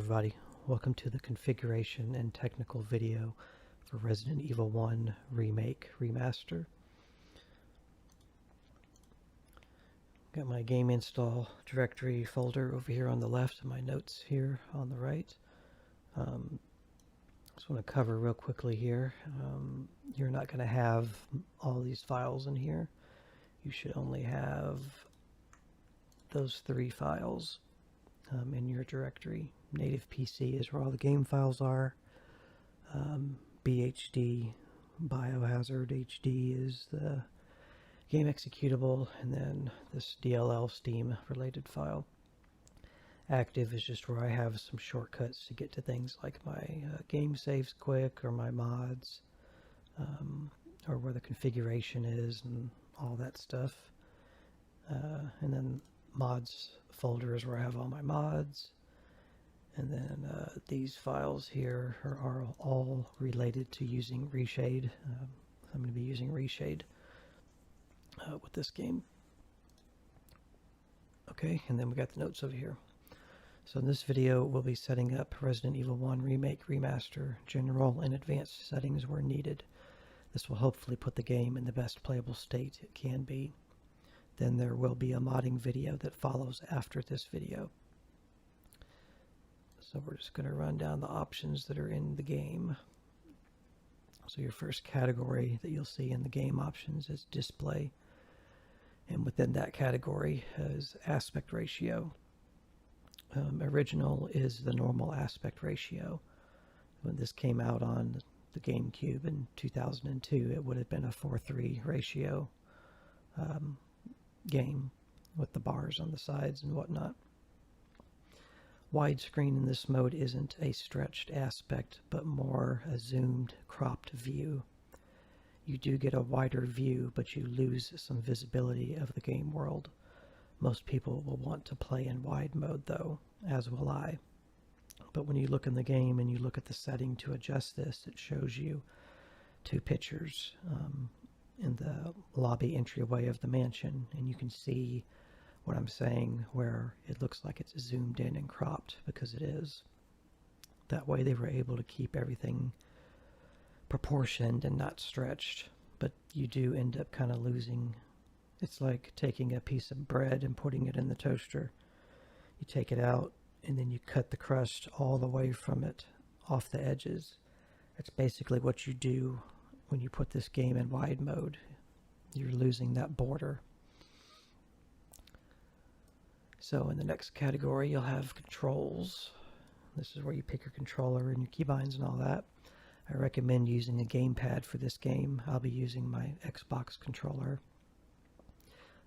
everybody, welcome to the configuration and technical video for Resident Evil 1 Remake Remaster. Got my game install directory folder over here on the left and my notes here on the right. Just want to cover real quickly here. You're not going to have all these files in here. You should only have those 3 files in your directory. Native PC is where all the game files are. BHD, biohazard HD is the game executable, and then this DLL Steam related file. Active is just where I have some shortcuts to get to things like my game saves quick, or my mods, or where the configuration is and all that stuff. And then mods folder is where I have all my mods. And then these files here are all related to using Reshade. I'm going to be using Reshade with this game. Okay, and then we got the notes over here. So in this video, we'll be setting up Resident Evil 1 Remake Remaster general and advanced settings where needed. This will hopefully put the game in the best playable state it can be. Then there will be a modding video that follows after this video. So we're just going to run down the options that are in the game. So your first category that you'll see in the game options is display. And within that category is aspect ratio. Original is the normal aspect ratio. When this came out on the GameCube in 2002, it would have been a 4:3 ratio game with the bars on the sides and whatnot. Widescreen in this mode isn't a stretched aspect, but more a zoomed, cropped view. You do get a wider view, but you lose some visibility of the game world. Most people will want to play in wide mode though, as will I. But when you look in the game and you look at the setting to adjust this, it shows you 2 pictures in the lobby entryway of the mansion, and you can see what I'm saying, where it looks like it's zoomed in and cropped, because it is. That way they were able to keep everything proportioned and not stretched, but you do end up kind of losing. It's like taking a piece of bread and putting it in the toaster. You take it out and then you cut the crust all the way from it off the edges. That's basically what you do when you put this game in wide mode. You're losing that border. So in the next category, you'll have controls. This is where you pick your controller and your keybinds and all that. I recommend using a gamepad for this game. I'll be using my Xbox controller.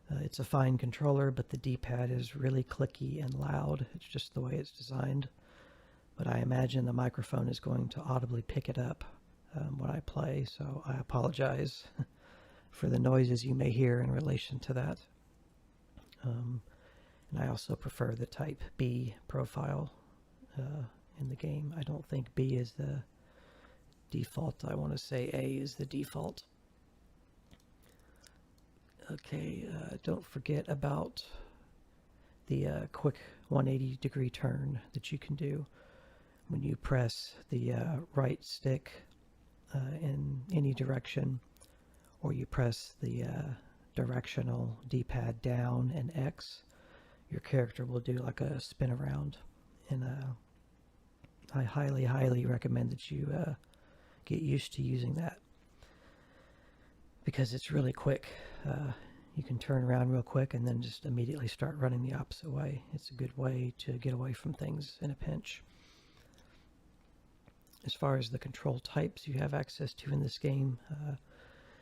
It's a fine controller, but the D-pad is really clicky and loud. It's just the way it's designed. But I imagine the microphone is going to audibly pick it up when I play, so I apologize for the noises you may hear in relation to that. And I also prefer the type B profile in the game. I don't think B is the default. I want to say A is the default. Okay, don't forget about the quick 180-degree turn that you can do when you press the right stick in any direction, or you press the directional D-pad down and X. Your character will do like a spin around, and I highly recommend that you get used to using that, because it's really quick. You can turn around real quick and then just immediately start running the opposite way. It's a good way to get away from things in a pinch. As far as the control types you have access to in this game,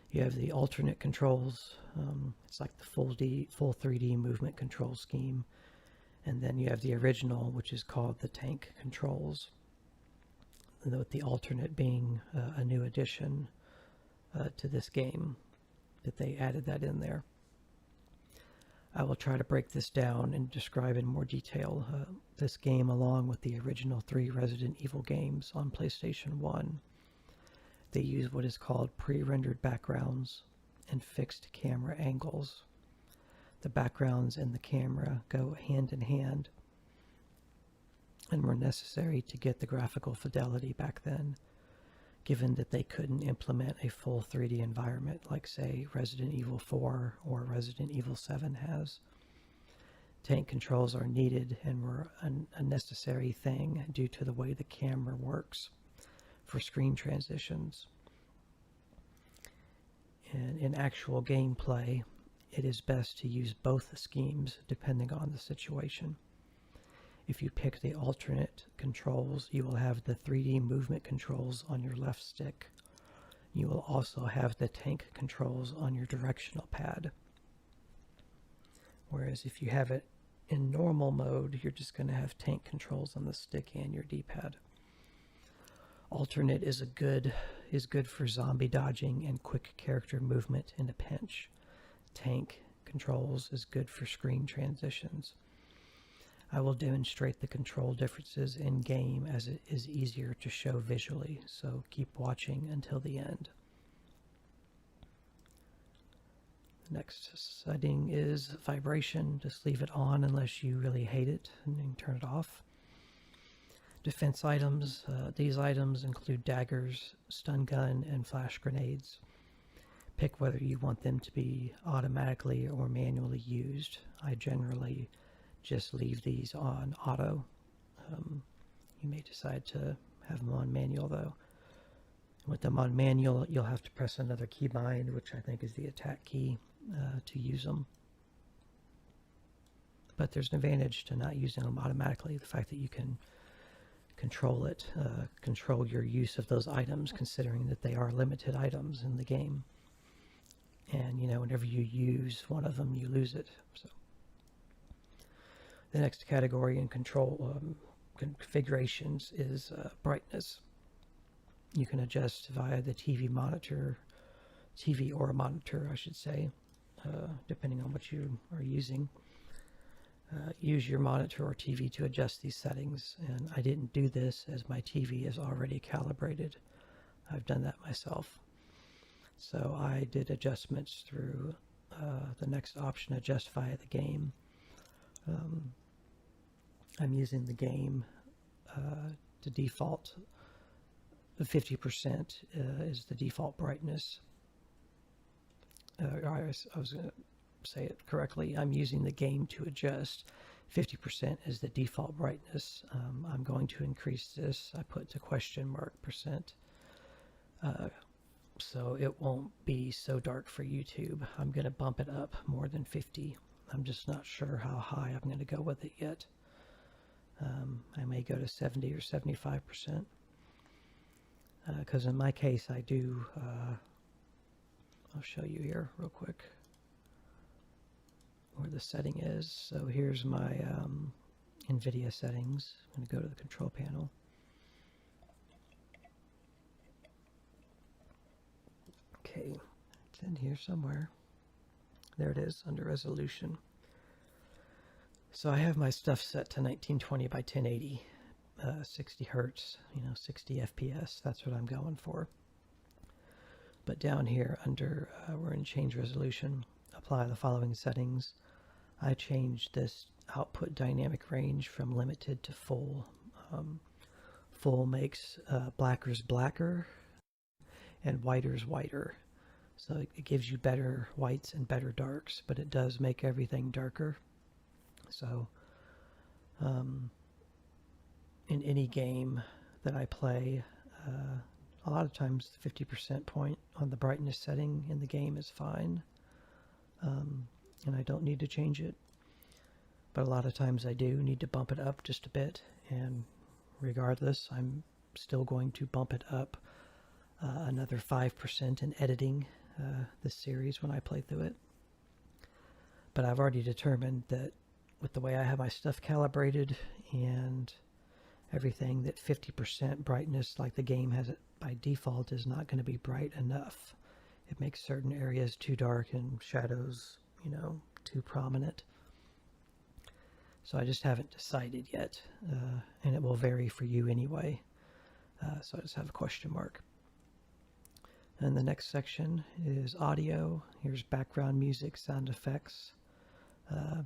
you have the alternate controls. It's like the full 3D movement control scheme. And then you have the original, which is called the tank controls, with the alternate being a new addition to this game, that they added that in there. I will try to break this down and describe in more detail this game along with the original 3 Resident Evil games on PlayStation 1. They use what is called pre-rendered backgrounds and fixed camera angles. The backgrounds and the camera go hand in hand. and were necessary to get the graphical fidelity back then, given that they couldn't implement a full 3D environment like, say, Resident Evil 4 or Resident Evil 7 has. Tank controls are needed and were a necessary thing due to the way the camera works for screen transitions. And in actual gameplay, it is best to use both schemes depending on the situation. If you pick the alternate controls, you will have the 3D movement controls on your left stick. You will also have the tank controls on your directional pad. Whereas if you have it in normal mode, you're just going to have tank controls on the stick and your D-pad. Alternate is good for zombie dodging and quick character movement in a pinch. Tank controls is good for screen transitions. I will demonstrate the control differences in game as it is easier to show visually, so keep watching until the end. The next setting is vibration. Just leave it on unless you really hate it, and then turn it off. Defense items. These items include daggers, stun gun, and flash grenades. Pick whether you want them to be automatically or manually used. I generally just leave these on auto. You may decide to have them on manual though. With them on manual, you'll have to press another keybind, which I think is the attack key, to use them. But there's an advantage to not using them automatically. The fact that you can control it, control your use of those items, considering that they are limited items in the game. And you know, whenever you use one of them, you lose it. So the next category in control configurations is brightness. You can adjust via the TV or monitor, I should say, depending on what you are using. Use your monitor or TV to adjust these settings, and I didn't do this as my TV is already calibrated. I've done that myself. So I did adjustments through the next option, adjust via the game. I'm using the game to default. The 50% is the default brightness. I was going to say it correctly. I'm using the game to adjust. 50% is the default brightness. I'm going to increase this. I put to %. So it won't be so dark for YouTube. I'm going to bump it up more than 50. I'm just not sure how high I'm going to go with it yet. I may go to 70 or 75%. Because in my case, I do, I'll show you here real quick where the setting is. So here's my NVIDIA settings. I'm going to go to the control panel. Okay, it's in here somewhere. There it is, under resolution. So I have my stuff set to 1920 by 1080, 60 hertz, 60 FPS. That's what I'm going for. But down here under, we're in change resolution, apply the following settings. I changed this output dynamic range from limited to full. Full makes blackers blacker and whiters whiter. So it gives you better whites and better darks, but it does make everything darker. So in any game that I play, a lot of times the 50% point on the brightness setting in the game is fine, and I don't need to change it. But a lot of times I do need to bump it up just a bit, and regardless, I'm still going to bump it up another 5% in editing this series when I play through it. But I've already determined that with the way I have my stuff calibrated and everything, that 50% brightness, like the game has it by default, is not going to be bright enough. It makes certain areas too dark and shadows, too prominent. So I just haven't decided yet, and it will vary for you anyway. So I just have a question mark. And the next section is audio. Here's background music, sound effects.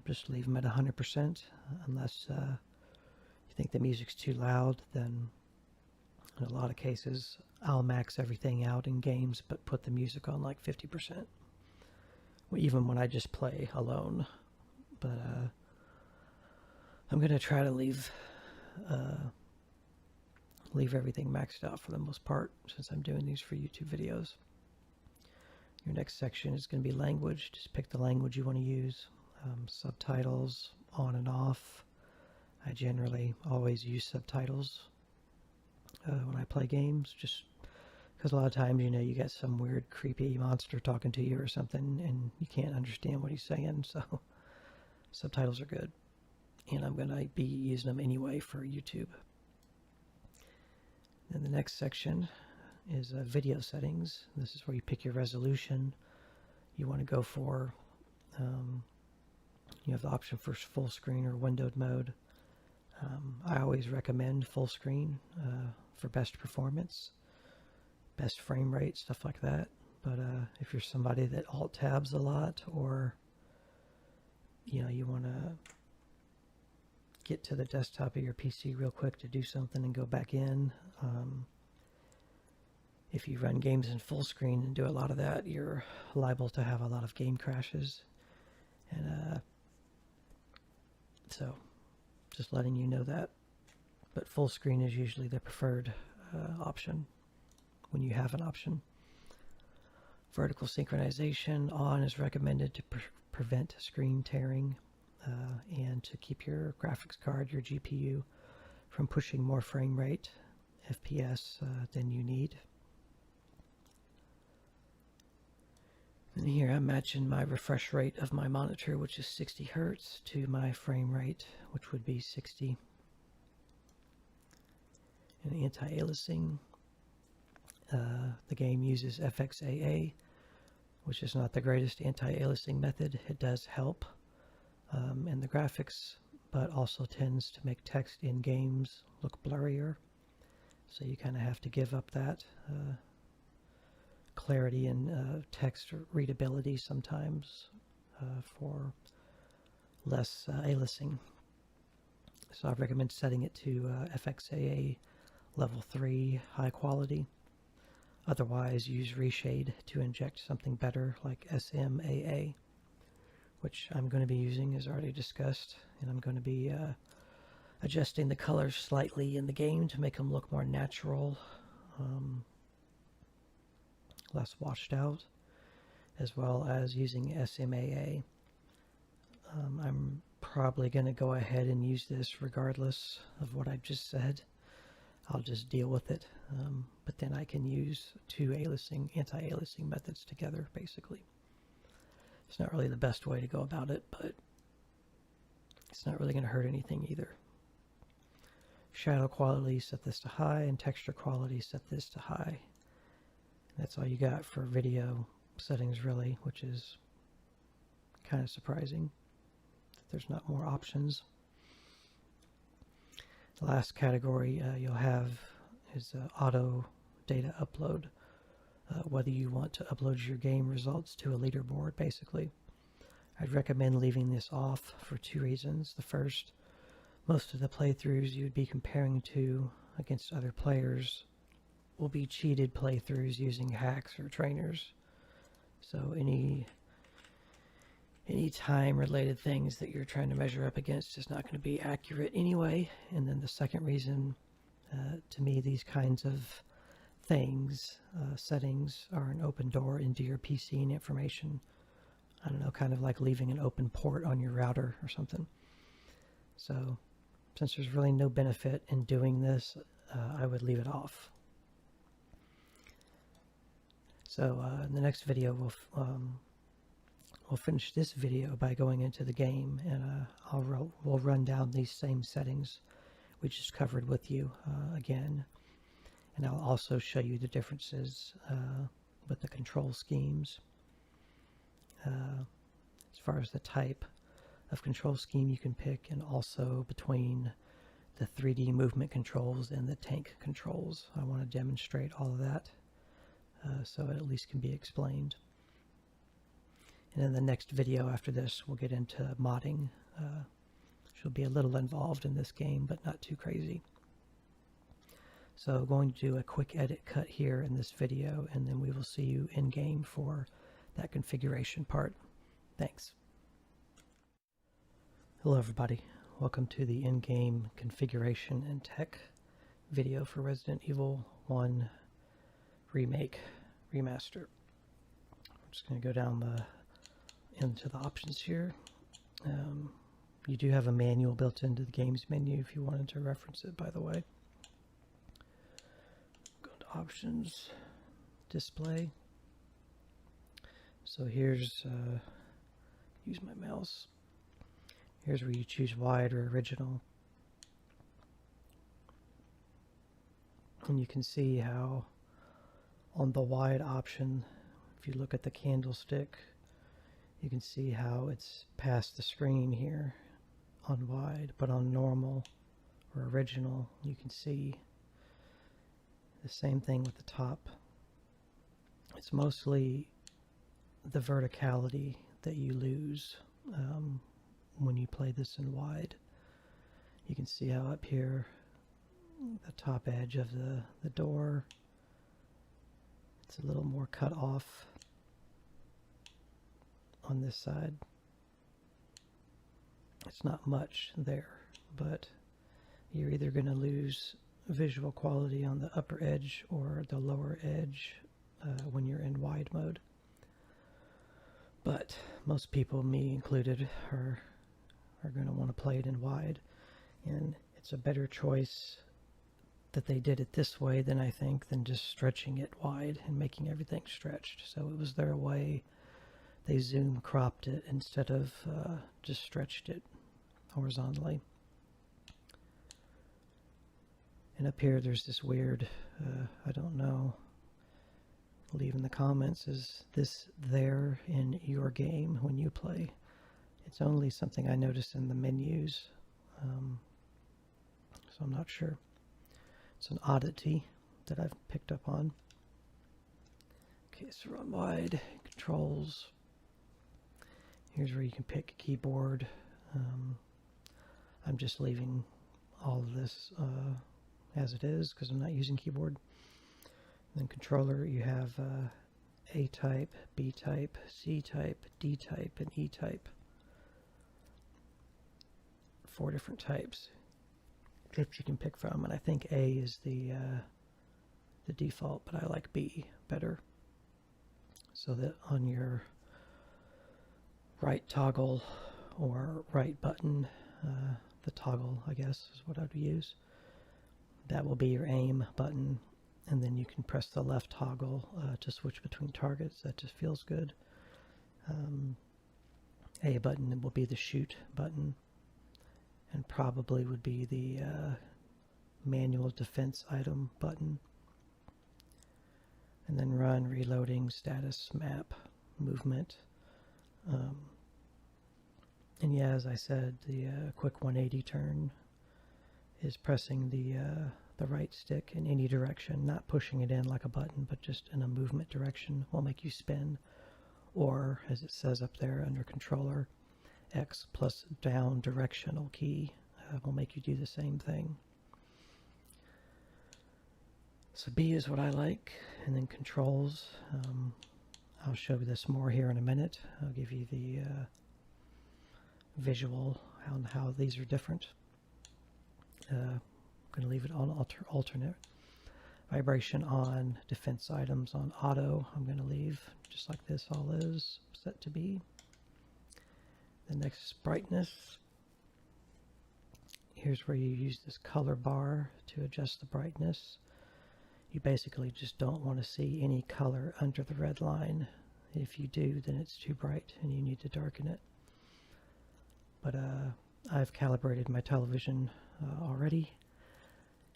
Just leave them at 100% unless you you think the music's too loud, then in a lot of cases I'll max everything out in games but put the music on like 50%, even when I just play alone. But I'm gonna try to leave everything maxed out for the most part, since I'm doing these for YouTube videos. Your next section is going to be language. Just pick the language you want to use. Subtitles on and off. I generally always use subtitles when I play games, just because a lot of times, you know, you get some weird creepy monster talking to you or something and you can't understand what he's saying, so subtitles are good. And I'm going to be using them anyway for YouTube. Then the next section is video settings. This is where you pick your resolution you want to go for. You have the option for full screen or windowed mode. I always recommend full screen for best performance, best frame rate, stuff like that. But if you're somebody that alt tabs a lot, or you know, you want to get to the desktop of your PC real quick to do something and go back in, if you run games in full screen and do a lot of that, you're liable to have a lot of game crashes. And so just letting you know that. But full screen is usually the preferred option when you have an option. Vertical synchronization on is recommended to prevent screen tearing and to keep your graphics card, your GPU, from pushing more frame rate, FPS, than you need. And here I'm matching my refresh rate of my monitor, which is 60 Hertz, to my frame rate, which would be 60. And anti-aliasing, the game uses FXAA, which is not the greatest anti-aliasing method. It does help in the graphics, but also tends to make text in games look blurrier. So you kind of have to give up that clarity and text readability sometimes for less aliasing. So I recommend setting it to FXAA level 3 high quality. Otherwise, use reshade to inject something better like SMAA, which I'm going to be using, as already discussed, and I'm going to be adjusting the colors slightly in the game to make them look more natural, less washed out, as well as using SMAA. I'm probably going to go ahead and use this regardless of what I've just said. I'll just deal with it, but then I can use two anti-aliasing methods together, basically. It's not really the best way to go about it, but it's not really going to hurt anything either. Shadow quality, set this to high, and texture quality, set this to high. That's all you got for video settings, really, which is kind of surprising that there's not more options. The last category you'll have is auto data upload, whether you want to upload your game results to a leaderboard, basically. I'd recommend leaving this off for two reasons. The first, most of the playthroughs you'd be comparing to against other players will be cheated playthroughs using hacks or trainers. So any time related things that you're trying to measure up against is not going to be accurate anyway. And then the second reason, to me, these kinds of things, settings, are an open door into your PC and information. I don't know, kind of like leaving an open port on your router or something. So since there's really no benefit in doing this, I would leave it off. So in the next video, we'll finish this video by going into the game, and we'll run down these same settings we just covered with you again. And I'll also show you the differences with the control schemes. As far as the type of control scheme you can pick, and also between the 3D movement controls and the tank controls. I want to demonstrate all of that so it at least can be explained. And in the next video after this, we'll get into modding, which will be a little involved in this game, but not too crazy. So going to do a quick edit cut here in this video, and then we will see you in game for that configuration part. Thanks. Hello everybody, welcome to the in-game configuration and tech video for Resident Evil 1 Remake Remaster. I'm just going to go down into the options here. You do have a manual built into the games menu if you wanted to reference it, by the way. Go to options, display. So here's, use my mouse. Here's where you choose wide or original. And you can see how on the wide option, if you look at the candlestick, you can see how it's past the screen here on wide, but on normal or original, you can see the same thing with the top. It's mostly the verticality that you lose when you play this in wide. You can see how up here, the top edge of the door, it's a little more cut off on this side. It's not much there, but you're either going to lose visual quality on the upper edge or the lower edge when you're in wide mode. But most people, me included, are going to want to play it in wide, and it's a better choice that they did it this way than I think than just stretching it wide and making everything stretched. So it was their way. They zoom cropped it instead of just stretched it horizontally. And up here there's this weird, I don't know, leave in the comments, is this there in your game when you play? It's only something I noticed in the menus, so I'm not sure. It's an oddity that I've picked up on. Okay, so run wide, controls. Here's where you can pick keyboard. I'm just leaving all of this as it is because I'm not using keyboard. And then controller, you have A type, B type, C type, D type, and E type. 4 different types that you can pick from, and I think A is the default, but I like B better. So that on your right toggle or right button, the toggle I guess is what I'd use, that will be your aim button, and then you can press the left toggle to switch between targets. That just feels good. A button will be the shoot button, and probably would be the manual defense item button. And then run, reloading, status, map, movement. And yeah, as I said, the quick 180 turn is pressing the right stick in any direction, not pushing it in like a button, but just in a movement direction will make you spin. Or, as it says up there under controller, X plus down directional key will make you do the same thing. So B is what I like, and then controls. I'll show this more here in a minute. I'll give you the visual on how these are different. I'm going to leave it on alternate. Vibration on, defense items on auto. I'm going to leave just like this, all is set to be. The next is brightness. Here's where you use this color bar to adjust the brightness. You basically just don't want to see any color under the red line. If you do, then it's too bright and you need to darken it. But I've calibrated my television already,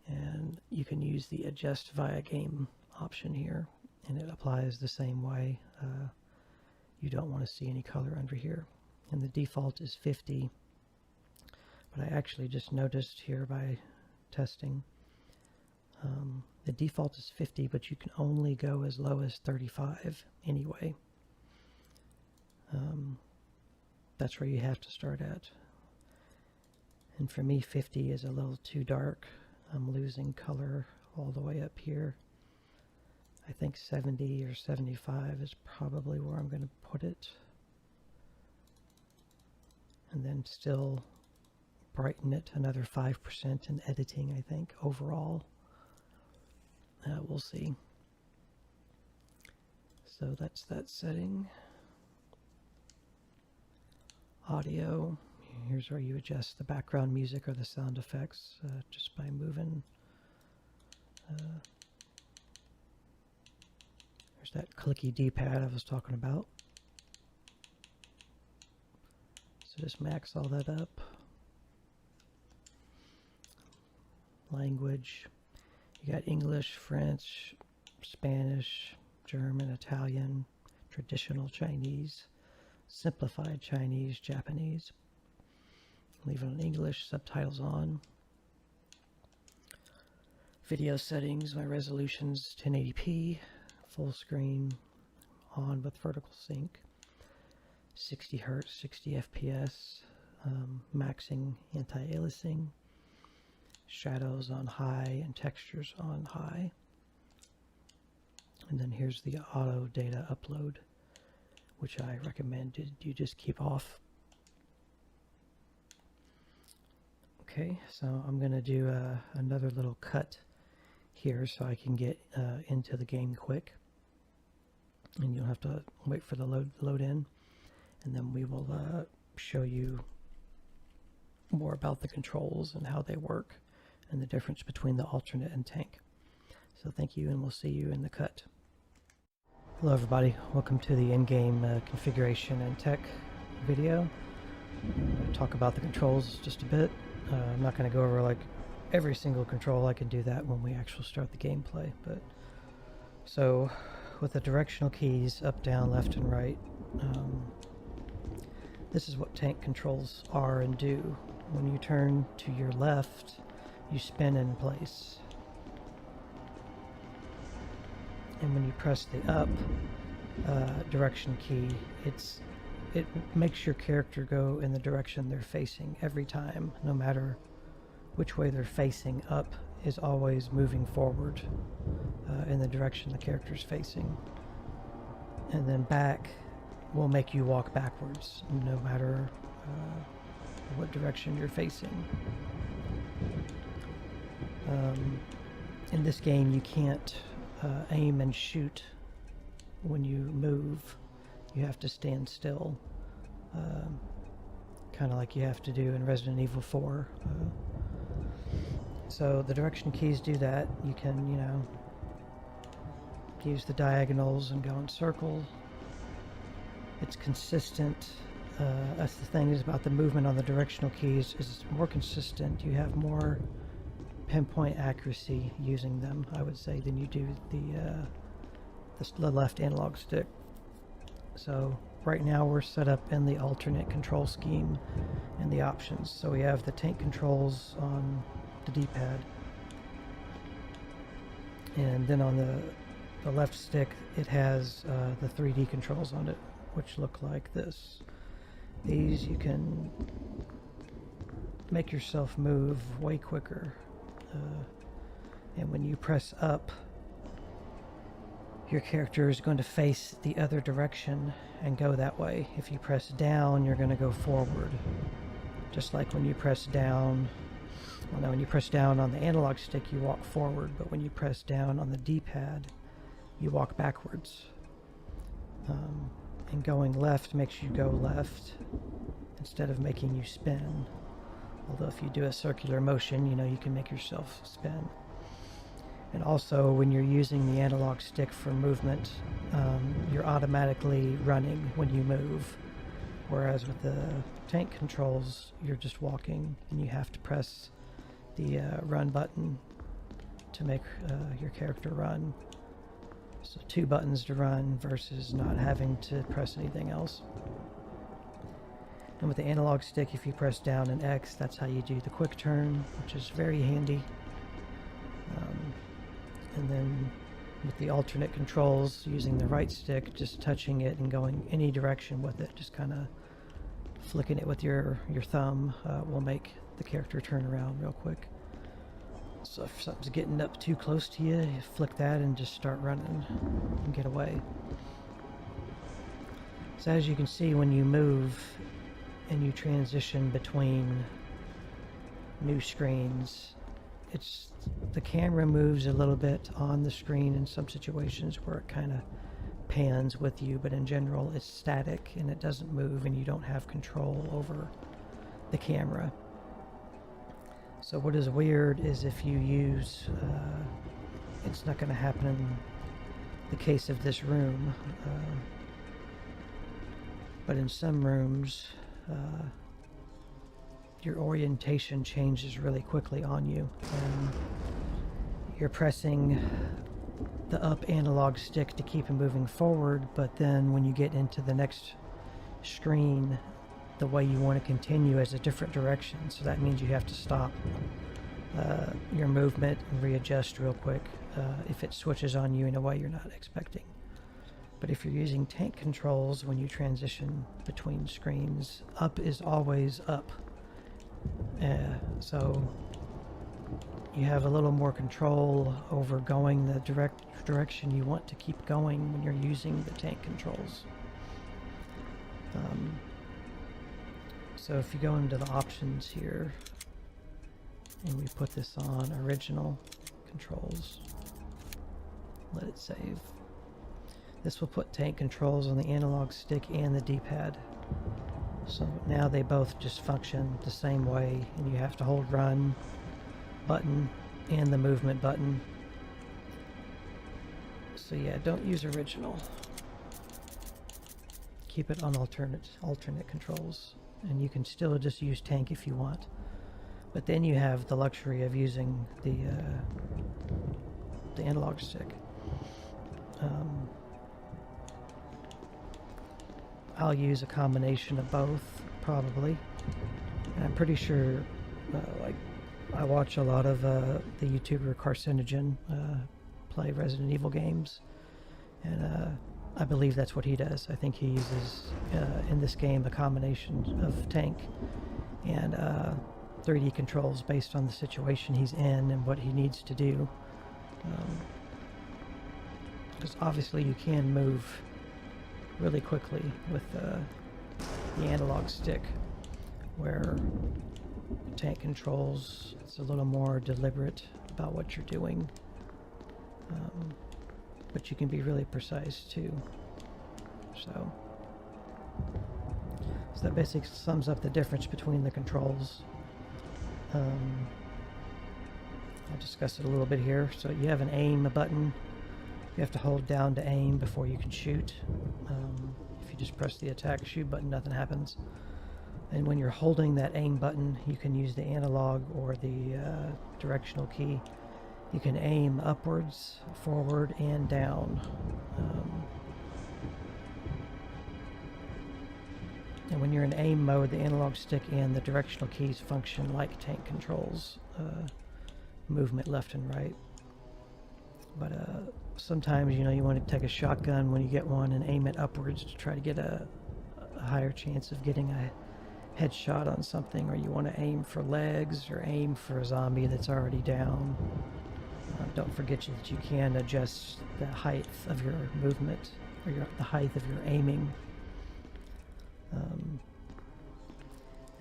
and you can use the adjust via game option here, and it applies the same way. You don't want to see any color under here. And the default is 50, but I actually just noticed here by testing the default is 50, but you can only go as low as 35 anyway. That's where you have to start at. And for me, 50 is a little too dark. I'm losing color all the way up here. I think 70 or 75 is probably where I'm going to put it. And then still brighten it another 5% in editing, I think, overall. We'll see. So that's that setting. Audio. Here's where you adjust the background music or the sound effects just by moving. There's that clicky D-pad I was talking about. So just max all that up. Language. You got English, French, Spanish, German, Italian, traditional Chinese, simplified Chinese, Japanese. Leave it on English, subtitles on. Video settings, my resolution's 1080p, full screen, on with vertical sync, 60 Hertz, 60 FPS, maxing anti-aliasing, shadows on high and textures on high. And then here's the auto data upload, which I recommend you just keep off. Okay, so I'm going to do another little cut here so I can get into the game quick. And you'll have to wait for the load in. And then we will show you more about the controls and how they work and the difference between the alternate and tank. So thank you, and we'll see you in the cut. Hello everybody, welcome to the in-game configuration and tech video. I'll talk about the controls just a bit. I'm not going to go over like every single control. I can do that when we actually start the gameplay. But so with the directional keys up, down, left, and right, this is what tank controls are and do. When you turn to your left, you spin in place. And when you press the up direction key, it makes your character go in the direction they're facing every time, no matter which way they're facing. Up is always moving forward in the direction the character's facing. And then back will make you walk backwards, no matter what direction you're facing. In this game, you can't aim and shoot when you move. You have to stand still, kind of like you have to do in Resident Evil 4. So the direction keys do that. You can, you know, use the diagonals and go in circle. It's consistent. That's the thing is about the movement on the directional keys, is it's more consistent. You have more pinpoint accuracy using them, I would say, than you do the left analog stick. So right now we're set up in the alternate control scheme and the options. So we have the tank controls on the D-pad, and then on the left stick it has the 3D controls on it, which look like this. These you can make yourself move way quicker, and when you press up, your character is going to face the other direction and go that way. If you press down, you're going to go forward. Just like when you press down, well, no, when you press down on the analog stick, you walk forward, but when you press down on the D-pad, you walk backwards. And going left makes you go left instead of making you spin. Although if you do a circular motion, you know, you can make yourself spin. And also, when you're using the analog stick for movement, you're automatically running when you move. Whereas with the tank controls, you're just walking, and you have to press the run button to make your character run. So 2 buttons to run versus not having to press anything else. And with the analog stick, if you press down and X, that's how you do the quick turn, which is very handy. And then with the alternate controls, using the right stick, just touching it and going any direction with it, just kind of flicking it with your thumb will make the character turn around real quick. So if something's getting up too close to you, you flick that and just start running and get away. So as you can see, when you move and you transition between new screens, the camera moves a little bit on the screen in some situations where it kind of pans with you, but in general it's static and it doesn't move and you don't have control over the camera. So what is weird is if you use, it's not going to happen in the case of this room, but in some rooms your orientation changes really quickly on you, and you're pressing the up analog stick to keep it moving forward, but then when you get into the next screen, the way you want to continue is a different direction, so that means you have to stop your movement and readjust real quick if it switches on you in a way you're not expecting. But if you're using tank controls, when you transition between screens, up is always up. So you have a little more control over going the direction you want to keep going when you're using the tank controls. So if you go into the options here and we put this on original controls, let it save. This will put tank controls on the analog stick and the D-pad. So now they both just function the same way, and you have to hold run button and the movement button. So yeah, don't use original. Keep it on alternate controls, and you can still just use tank if you want. But then you have the luxury of using the analog stick. I'll use a combination of both, probably. And I'm pretty sure, like, I watch a lot of the YouTuber Carcinogen play Resident Evil games, and I believe that's what he does. I think he uses, in this game, a combination of tank and 3D controls based on the situation he's in and what he needs to do. Because obviously you can move really quickly with the analog stick, where tank controls, it's a little more deliberate about what you're doing, but you can be really precise too. So that basically sums up the difference between the controls. I'll discuss it a little bit here. So you have an aim button. You have to hold down to aim before you can shoot. If you just press the attack shoot button, nothing happens. And when you're holding that aim button, you can use the analog or the directional key. You can aim upwards, forward, and down. And when you're in aim mode, the analog stick and the directional keys function like tank controls, movement left and right. But sometimes, you know, you want to take a shotgun when you get one and aim it upwards to try to get a higher chance of getting a headshot on something, or you want to aim for legs or aim for a zombie that's already down. Don't forget that you can adjust the height of your movement, or the height of your aiming.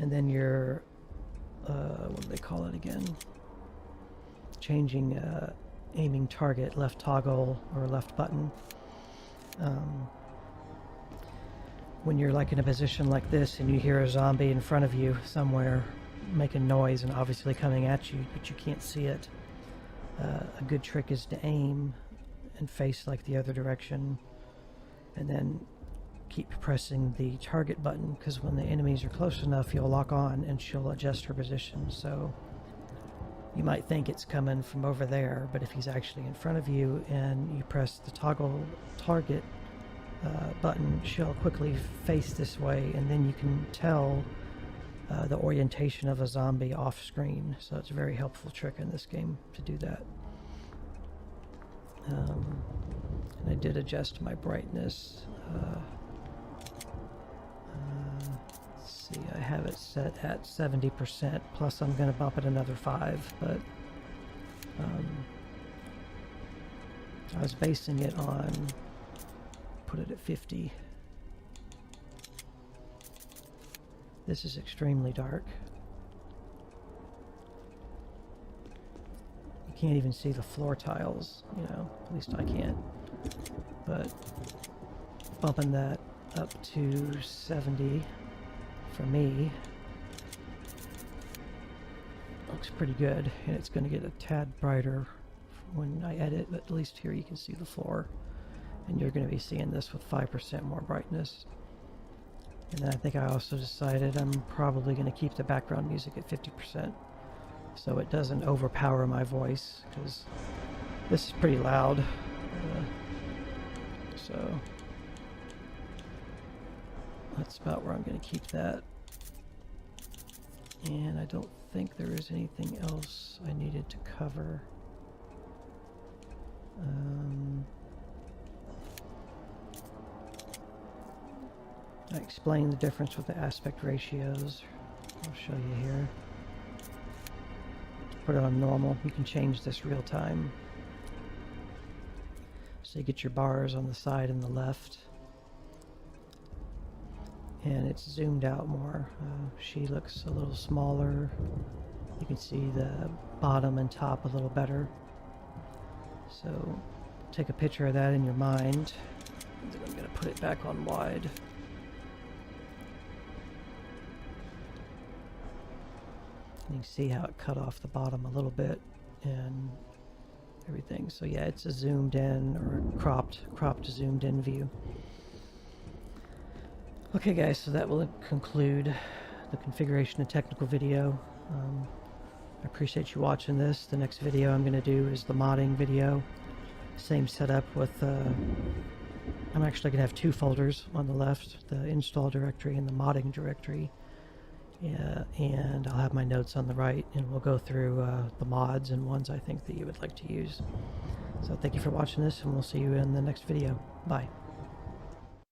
And then your, what do they call it again? Changing aiming target, left toggle or left button. When you're like in a position like this and you hear a zombie in front of you somewhere making noise and obviously coming at you, but you can't see it, a good trick is to aim and face like the other direction, and then keep pressing the target button, because when the enemies are close enough, you'll lock on and she'll adjust her position. So you might think it's coming from over there, but if he's actually in front of you and you press the toggle target button, she'll quickly face this way, and then you can tell the orientation of a zombie off screen. So it's a very helpful trick in this game to do that. And I did adjust my brightness. Let's See, I have it set at 70%, plus I'm going to bump it another 5, but I was basing it on, put it at 50. This is extremely dark. You can't even see the floor tiles, you know, at least I can't. But bumping that up to 70 for me looks pretty good, and it's going to get a tad brighter when I edit, but at least here you can see the floor, and you're going to be seeing this with 5% more brightness. And then I think I also decided I'm probably going to keep the background music at 50% so it doesn't overpower my voice, because this is pretty loud. So that's about where I'm going to keep that. And I don't think there is anything else I needed to cover. I explained the difference with the aspect ratios. I'll show you here. Put it on normal. You can change this real time. So you get your bars on the side and the left. And it's zoomed out more. She looks a little smaller. You can see the bottom and top a little better. So take a picture of that in your mind. Then I'm going to put it back on wide. You can see how it cut off the bottom a little bit and everything. So yeah, it's a zoomed in or a cropped zoomed in view. Okay guys, so that will conclude the configuration and technical video. I appreciate you watching this. The next video I'm going to do is the modding video. Same setup with, I'm actually going to have 2 folders on the left, the install directory and the modding directory. Yeah, and I'll have my notes on the right, and we'll go through the mods and ones I think that you would like to use. So thank you for watching this, and we'll see you in the next video. Bye.